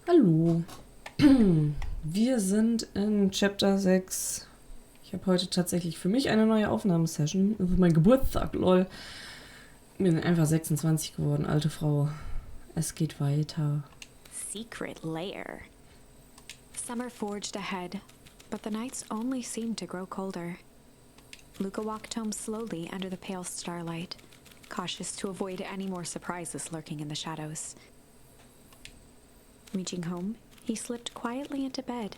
Hallo. Wir sind in Chapter 6. Ich habe heute tatsächlich für mich eine neue Aufnahmesession. Das ist mein Geburtstag, lol. Bin einfach 26 geworden, alte Frau. Es geht weiter. Secret lair. Summer forged ahead, but the nights only seemed to grow colder. Luka walked home slowly under the pale starlight, cautious to avoid any more surprises lurking in the shadows. Reaching home, he slipped quietly into bed,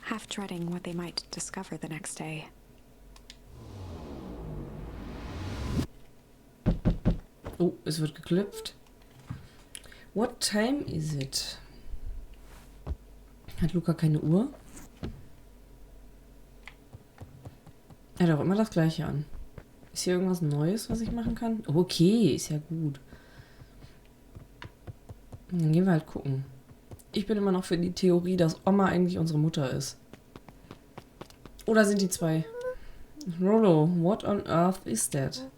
half dreading what they might discover the next day. Oh, es wird geklopft. What time is it? Hat Luka keine Uhr? Er hat auch immer das Gleiche an. Ist hier irgendwas Neues, was ich machen kann? Oh, okay, ist ja gut. Dann gehen wir halt gucken. Ich bin immer noch für die Theorie, dass Oma eigentlich unsere Mutter ist. Oder sind die zwei? Rollo, what on earth is that?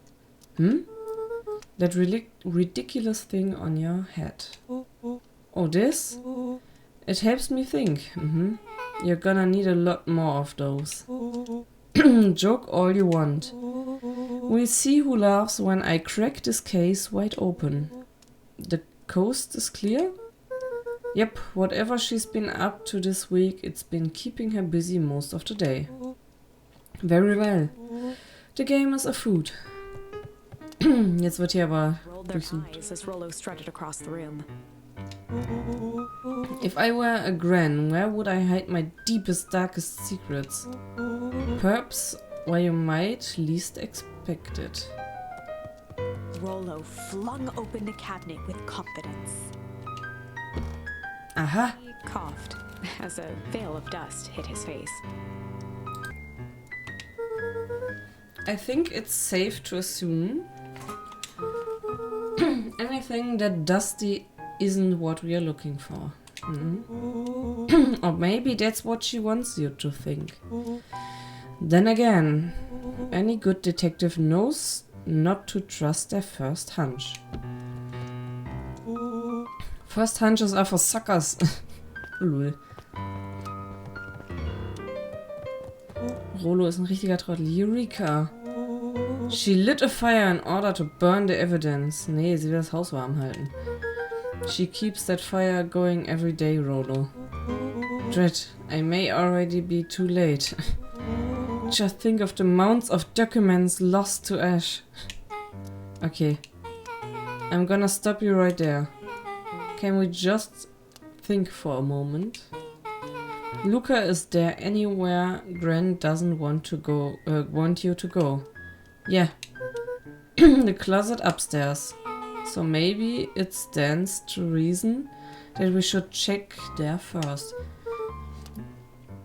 That ridiculous thing on your head. Oh, this? It helps me think. You're gonna need a lot more of those. Joke all you want. We'll see who laughs when I crack this case wide open. The coast is clear? Yep, whatever she's been up to this week, it's been keeping her busy most of the day. Very well. The game is afoot. Jetzt wird hier aber durchsucht. If I were a gran, where would I hide my deepest, darkest secrets? Perhaps where you might least expect it. Rollo flung open the cabinet with confidence. Aha! He coughed as a veil of dust hit his face. I think it's safe to assume anything that dusty isn't what we are looking for. Or maybe that's what she wants you to think. Then again, any good detective knows not to trust their first hunch. First hunches are for suckers. Lul. Rollo ist ein richtiger Trottel. Eureka! She lit a fire in order to burn the evidence. Nee, sie will das Haus warm halten. She keeps that fire going every day, Rollo. Dread, I may already be too late. Just think of the mounds of documents lost to ash. Okay. I'm gonna stop you right there. Can we just think for a moment? Luka is there anywhere Gran doesn't want you to go. Yeah. The closet upstairs. So maybe it stands to reason that we should check there first.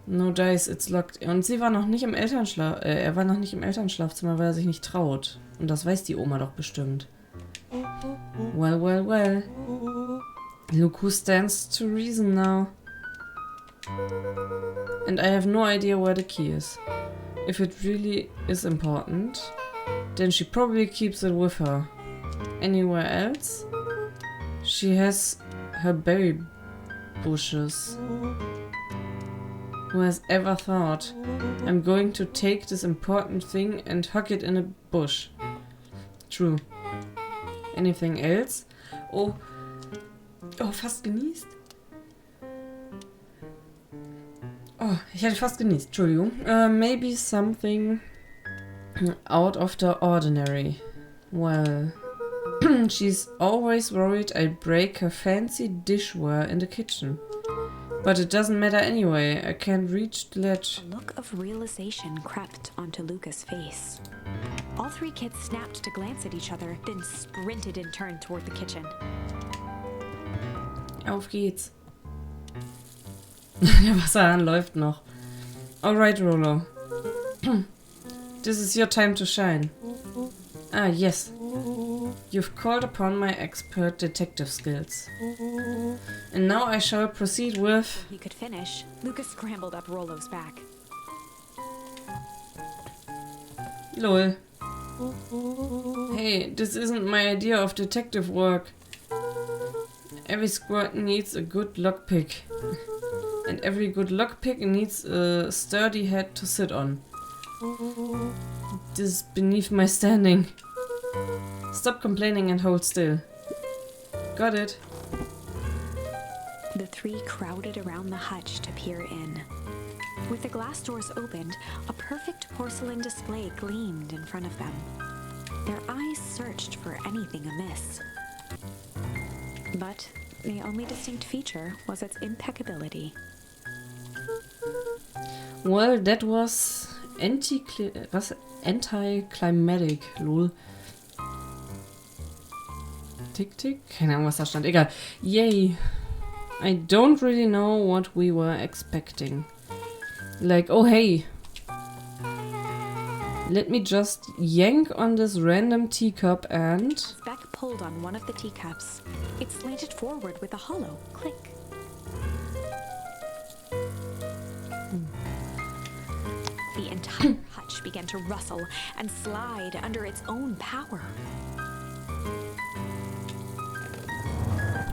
No dice, it's locked. Und sie war noch nicht im er war noch nicht im Elternschlafzimmer, weil er sich nicht traut. Und das weiß die Oma doch bestimmt. Well, well, well. Look who stands to reason now. And I have no idea where the key is. If it really is important, then she probably keeps it with her. Anywhere else? She has her berry bushes. Who has ever thought, I'm going to take this important thing and huck it in a bush? True. Anything else? Oh, fast genießt. Oh, ich hätte fast genießt. Entschuldigung. Maybe something out of the ordinary. Well, she's always worried I'd break her fancy dishware in the kitchen. But it doesn't matter anyway. I can't reach the ledge. A look of realization crept onto Luka's face. All three kids snapped to glance at each other, then sprinted in turn toward the kitchen. Auf geht's. Der Wasserhahn läuft noch. Alright, Rollo. This is your time to shine. Ah, yes. You've called upon my expert detective skills. And now I shall proceed with... Before he could finish, Luka scrambled up Rollo's back. Lol. Hey, this isn't my idea of detective work. Every squad needs a good lockpick. And every good lockpick needs a sturdy head to sit on. This is beneath my standing. Stop complaining and hold still. Got it. The three crowded around the hutch to peer in. With the glass doors opened, a perfect porcelain display gleamed in front of them. Their eyes searched for anything amiss. But the only distinct feature was its impeccability. Well, that was anticlimactic, lol. Tick, tick? Keine Ahnung, was da stand. Egal. Yay. I don't really know what we were expecting. Like, oh hey. Let me just yank on this random teacup and... Beck pulled on one of the teacups. It slanted forward with a hollow click. The entire hutch began to rustle and slide under its own power.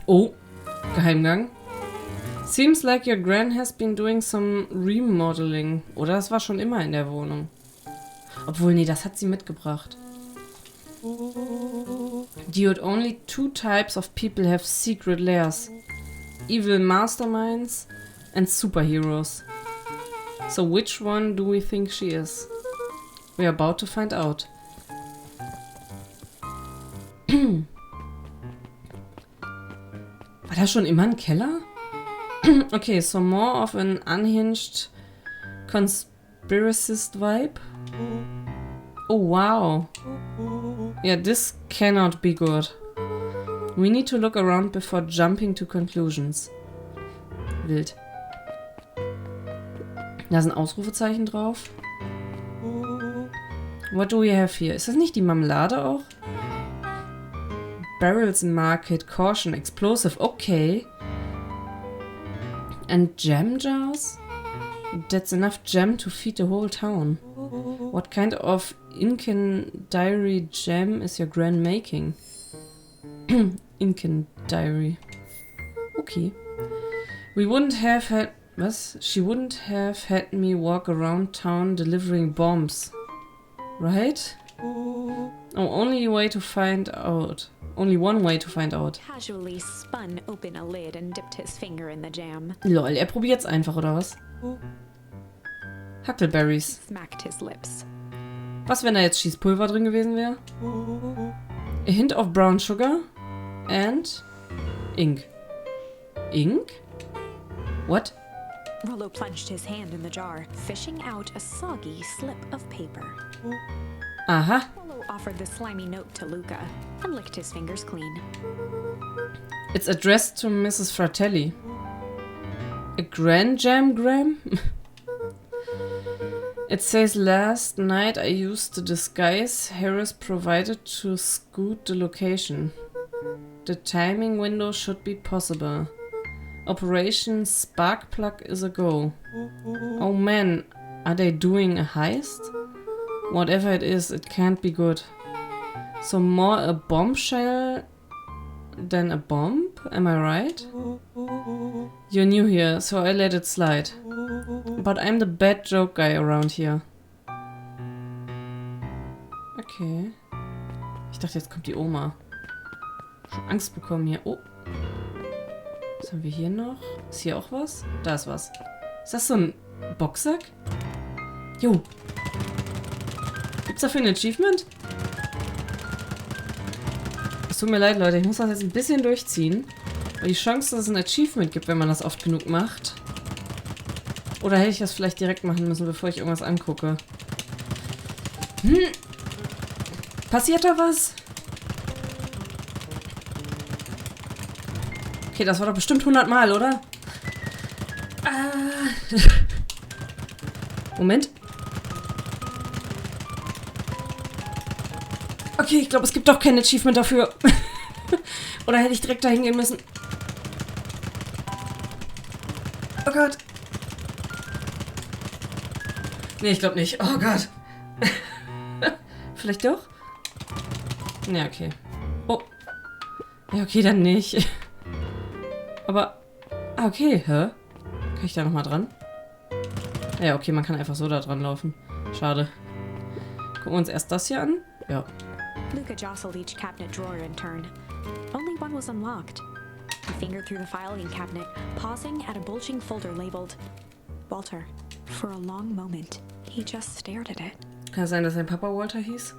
Oh, Geheimgang. Seems like your gran has been doing some remodeling. Oder das war schon immer in der Wohnung. Obwohl, nee, das hat sie mitgebracht. Dude, only 2 types of people have secret lairs. Evil masterminds and superheroes. So which one do we think she is? We're about to find out. War da schon immer ein Keller? Okay, so more of an unhinged conspiracist vibe. Oh wow. Yeah, this cannot be good. We need to look around before jumping to conclusions. Wild. Da ist ein Ausrufezeichen drauf. What do we have here? Ist das nicht die Marmelade auch? Barrels Market, Caution, Explosive. Okay. And jam jars? That's enough jam to feed the whole town. What kind of incendiary jam is your gran making? Incendiary. Okay. We wouldn't have had... Was? She wouldn't have had me walk around town delivering bombs. Right? Oh, only a way to find out. Only one way to find out. Casually spun open a lid and dipped his finger in the jam. Lol, er probiert's einfach, oder was? Huckleberries. Smacked his lips. Was, wenn da jetzt Schießpulver drin gewesen wäre? A hint of brown sugar and ink. Ink? What? Rollo plunged his hand in the jar, fishing out a soggy slip of paper. Aha. Rollo offered the slimy note to Luka and licked his fingers clean. It's addressed to Mrs. Fratelli. A grand jam gram? It says, last night I used the disguise Harris provided to scoot the location. The timing window should be possible. Operation Sparkplug is a go. Oh man, are they doing a heist? Whatever it is, it can't be good. So more a bombshell than a bomb? Am I right? You're new here, so I let it slide. But I'm the bad joke guy around here. Okay. Ich dachte, jetzt kommt die Oma. Schon Angst bekommen hier. Oh. Was haben wir hier noch? Ist hier auch was? Da ist was. Ist das so ein Boxsack? Jo. Gibt's dafür ein Achievement? Es tut mir leid, Leute. Ich muss das jetzt ein bisschen durchziehen. Weil die Chance, dass es ein Achievement gibt, wenn man das oft genug macht. Oder hätte ich das vielleicht direkt machen müssen, bevor ich irgendwas angucke. Passiert da was? Okay, das war doch bestimmt 100 Mal, oder? Moment. Okay, ich glaube, es gibt doch kein Achievement dafür. Oder hätte ich direkt dahin gehen müssen? Oh Gott. Nee, ich glaube nicht. Oh Gott. Vielleicht doch? Ja, okay. Oh. Ja, okay, dann nicht. Ah, okay, hä? Kann ich da nochmal dran? Ja, okay, man kann einfach so da dran laufen. Schade. Gucken wir uns erst das hier an. Ja. Luka jostled each cabinet drawer in turn. Only one was unlocked. He fingered through the filing cabinet, pausing at a bulging folder labeled Walter. For a long moment, he just stared at it. Kann es sein, dass sein Papa Walter hieß?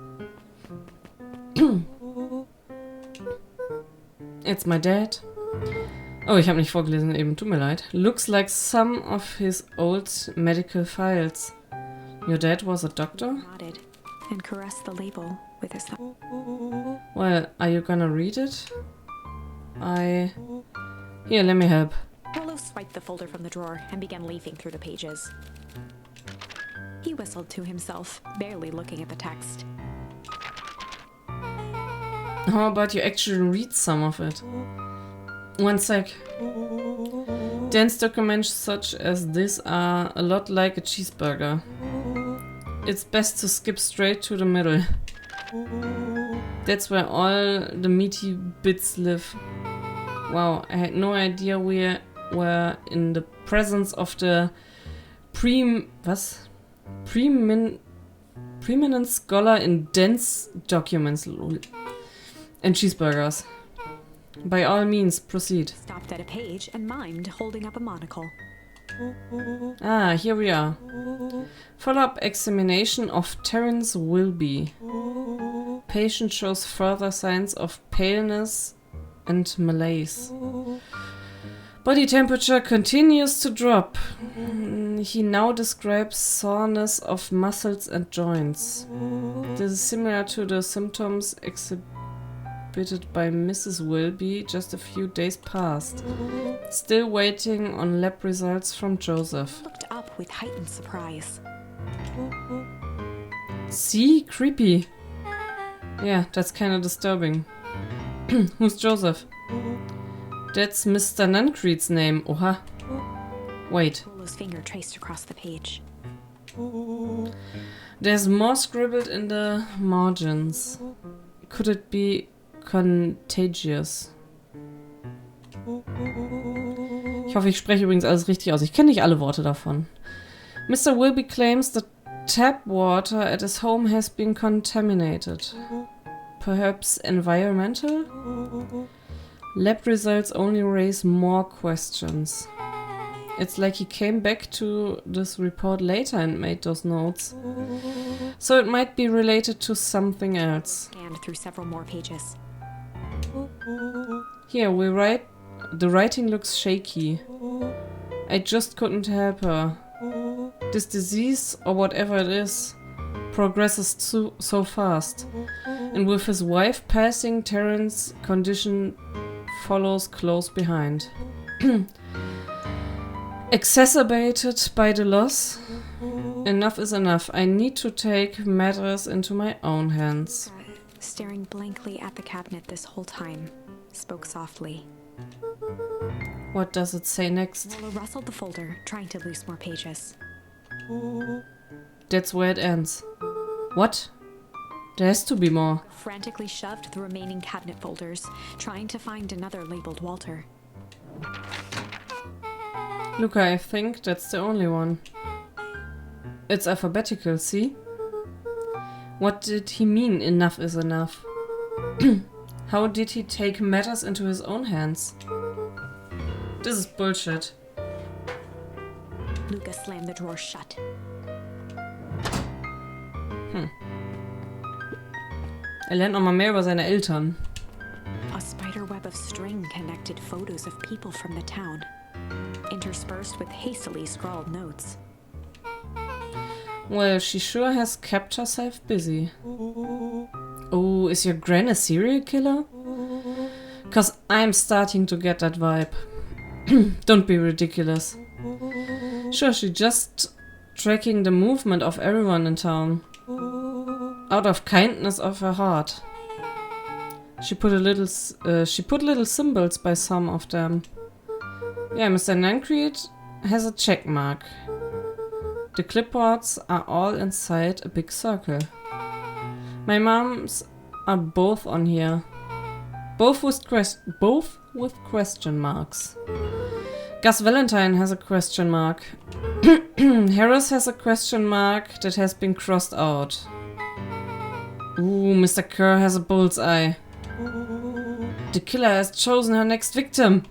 It's my dad. Oh, ich habe nicht vorgelesen eben. Tut mir leid. Looks like some of his old medical files. Your dad was a doctor? Nodded and caressed the label with his thumb. Well, are you gonna read it? Here, let me help. Rollo swiped the folder from the drawer and began leafing through the pages. He whistled to himself, barely looking at the text. How about you actually read some of it? One sec. Dense documents such as this are a lot like a cheeseburger. It's best to skip straight to the middle. That's where all the meaty bits live. Wow, I had no idea we were in the presence of the preeminent scholar in dense documents and cheeseburgers. By all means, proceed. Stopped at a page and mimed, holding up a monocle. Ah, here we are. Follow-up examination of Terence Wilby. Patient shows further signs of paleness and malaise. Body temperature continues to drop. He now describes soreness of muscles and joints. This is similar to the symptoms exhibited by Mrs. Wilby just a few days past. Still waiting on lab results from Joseph. Looked up with heightened surprise. See? Creepy. Yeah, that's kind of disturbing. Who's Joseph? That's Mr. Nuncreed's name. Oha. Wait. Rollo's finger traced across the page. There's more scribbled in the margins. Could it be contagious? Ich hoffe, ich spreche übrigens alles richtig aus. Ich kenne nicht alle Worte davon. Mr. Wilby claims that tap water at his home has been contaminated. Perhaps environmental? Lab results only raise more questions. It's like he came back to this report later and made those notes. So it might be related to something else. Scanned through several more pages. Here, we write. The writing looks shaky. I just couldn't help her. This disease, or whatever it is, progresses so fast. And with his wife passing, Terrence's condition follows close behind. Exacerbated by the loss. Enough is enough. I need to take matters into my own hands. Staring blankly at the cabinet this whole time, spoke softly. What does it say next? Rollo rustled the folder, trying to loose more pages. That's where it ends. What? There has to be more. Frantically shoved the remaining cabinet folders, trying to find another labeled Walter. Luka, I think that's the only one. It's alphabetical, see? What did he mean, enough is enough? How did he take matters into his own hands? This is bullshit. Luka slammed the drawer shut. Er lernt noch mal mehr über seine Eltern. A spiderweb of string connected photos of people from the town, interspersed with hastily scrawled notes. Well, she sure has kept herself busy. Oh, is your gran a serial killer? 'Cause I'm starting to get that vibe. Don't be ridiculous. Sure, she's just tracking the movement of everyone in town. Out of kindness of her heart. She put little symbols by some of them. Yeah, Mr. Nuncreed has a check mark. The clipboards are all inside a big circle. My mom's are both on here. Both with question marks. Gus Valentine has a question mark. Harris has a question mark that has been crossed out. Ooh, Mr. Kerr has a bullseye. The killer has chosen her next victim.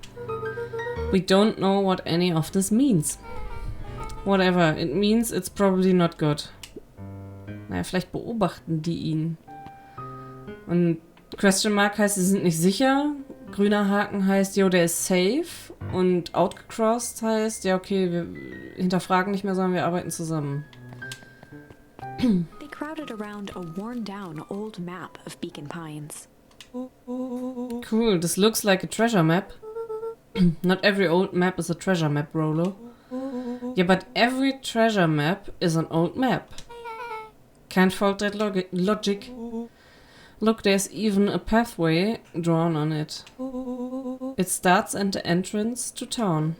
We don't know what any of this means. Whatever it means, it's probably not good. Naja, vielleicht beobachten die ihn. Und Question Mark heißt, sie sind nicht sicher. Grüner Haken heißt, yo, der ist safe. Und outgecrossed heißt, ja, okay, wir hinterfragen nicht mehr, sondern wir arbeiten zusammen. They crowded around a worn-down old map of Beacon Pines. Cool, this looks like a treasure map. Not every old map is a treasure map, Rolo. Yeah, but every treasure map is an old map. Can't fault that logic. Look, there's even a pathway drawn on it. It starts at the entrance to town.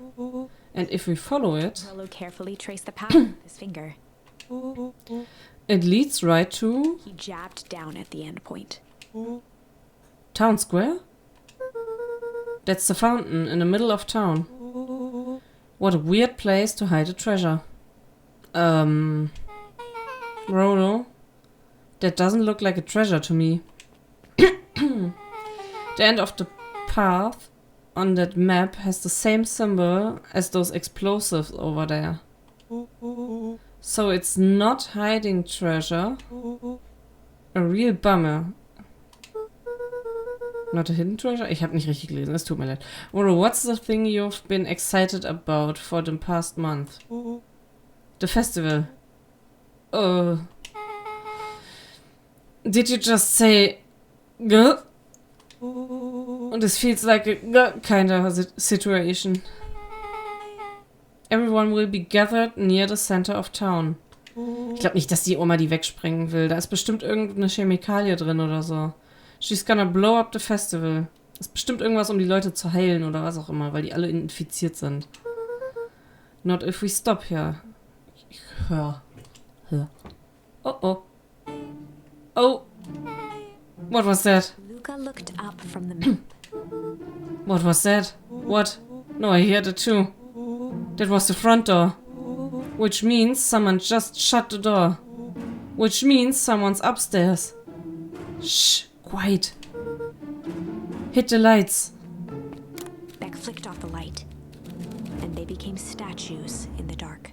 And if we follow it... Rollo carefully traced the path with his finger. It leads right to... He jabbed down at the end point. Town Square? That's the fountain in the middle of town. What a weird place to hide a treasure. Rolo? That doesn't look like a treasure to me. The end of the path on that map has the same symbol as those explosives over there. So it's not hiding treasure. A real bummer. Not a hidden treasure? Ich habe nicht richtig gelesen, es tut mir leid. Rolo, what's the thing you've been excited about for the past month? The festival. Did you just say G? This feels like a G kind of situation. Everyone will be gathered near the center of town. Ich glaube nicht, dass die Oma die wegsprengen will. Da ist bestimmt irgendeine Chemikalie drin oder so. She's gonna blow up the festival. Das ist bestimmt irgendwas, um die Leute zu heilen oder was auch immer, weil die alle infiziert sind. Not if we stop here. Ich hör. Oh oh. Oh. What was that? Luka looked up from the map. What was that? What? No, I heard it too. That was the front door. Which means someone just shut the door. Which means someone's upstairs. Shh. Quiet. Hit the lights. Beck flicked off the light, and they became statues in the dark.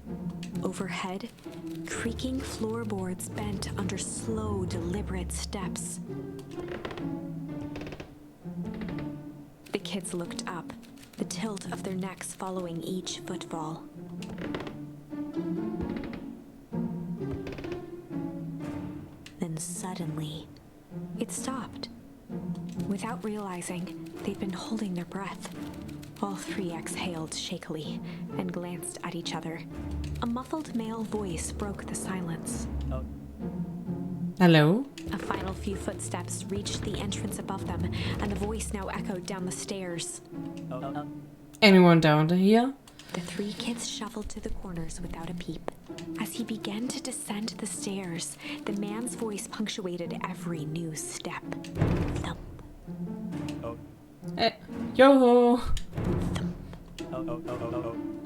Overhead, creaking floorboards bent under slow, deliberate steps. The kids looked up, the tilt of their necks following each footfall. Then suddenly, it stopped. Without realizing, they'd been holding their breath. All three exhaled shakily and glanced at each other. A muffled male voice broke the silence. Hello? A final few footsteps reached the entrance above them, and the voice now echoed down the stairs. Anyone down here? The three kids shuffled to the corners without a peep. As he began to descend the stairs, the man's voice punctuated every new step. Thump. Yo! Thump.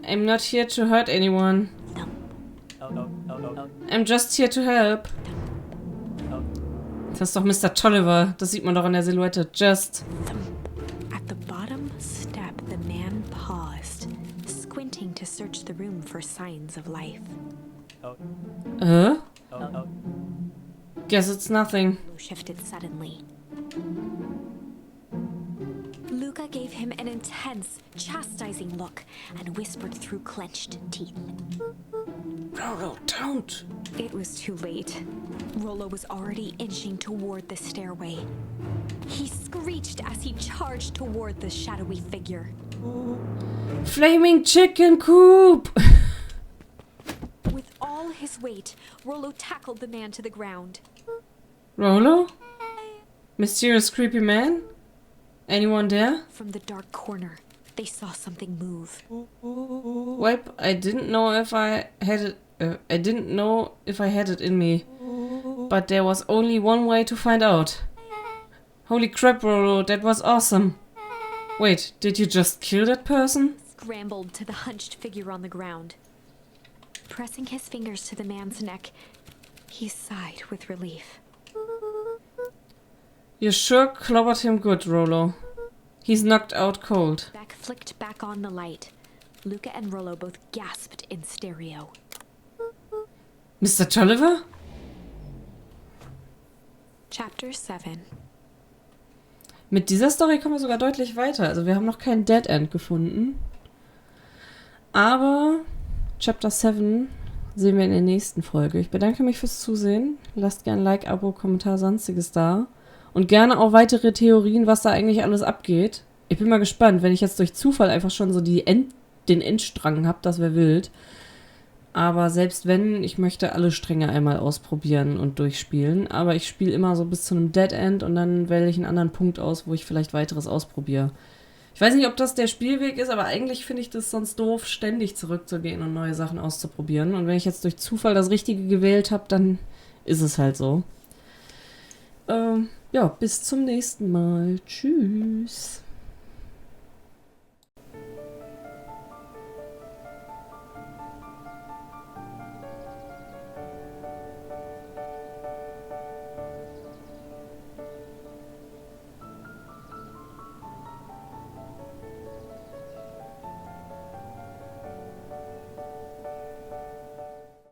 I'm not here to hurt anyone. Thump. I'm just here to help. Das ist doch Mr. Tolliver. Das sieht man doch an der Silhouette. Just. Thump. At the bottom step, the man paused, squinting to search the room for signs of life. Guess it's nothing. Lou shifted suddenly. Luka gave him an intense, chastising look and whispered through clenched teeth. Rolo, don't! It was too late. Rollo was already inching toward the stairway. He screeched as he charged toward the shadowy figure. Flaming chicken coop! With all his weight, Rollo tackled the man to the ground. Rolo? Mysterious creepy man? Anyone there? From the dark corner, they saw something move. Well, I didn't know if I had it. I didn't know if I had it in me, but there was only one way to find out. Holy crap, Rolo, that was awesome. Wait, did you just kill that person? scrambled to the hunched figure on the ground. Pressing his fingers to the man's neck, he sighed with relief. You sure clobbered him good, Rollo. He's knocked out cold. Beck flicked back on the light. Luka and Rollo both gasped in stereo. Mr. Tolliver? Chapter 7. Mit dieser Story kommen wir sogar deutlich weiter. Also wir haben noch kein Dead End gefunden. Aber Chapter 7 sehen wir in der nächsten Folge. Ich bedanke mich fürs Zusehen. Lasst gerne ein Like, Abo, Kommentar, sonstiges da. Und gerne auch weitere Theorien, was da eigentlich alles abgeht. Ich bin mal gespannt, wenn ich jetzt durch Zufall einfach schon so den Endstrang habe, das wäre wild. Aber selbst wenn, ich möchte alle Stränge einmal ausprobieren und durchspielen. Aber ich spiele immer so bis zu einem Dead End und dann wähle ich einen anderen Punkt aus, wo ich vielleicht weiteres ausprobiere. Ich weiß nicht, ob das der Spielweg ist, aber eigentlich finde ich das sonst doof, ständig zurückzugehen und neue Sachen auszuprobieren. Und wenn ich jetzt durch Zufall das Richtige gewählt habe, dann ist es halt so. Ja, bis zum nächsten Mal. Tschüss.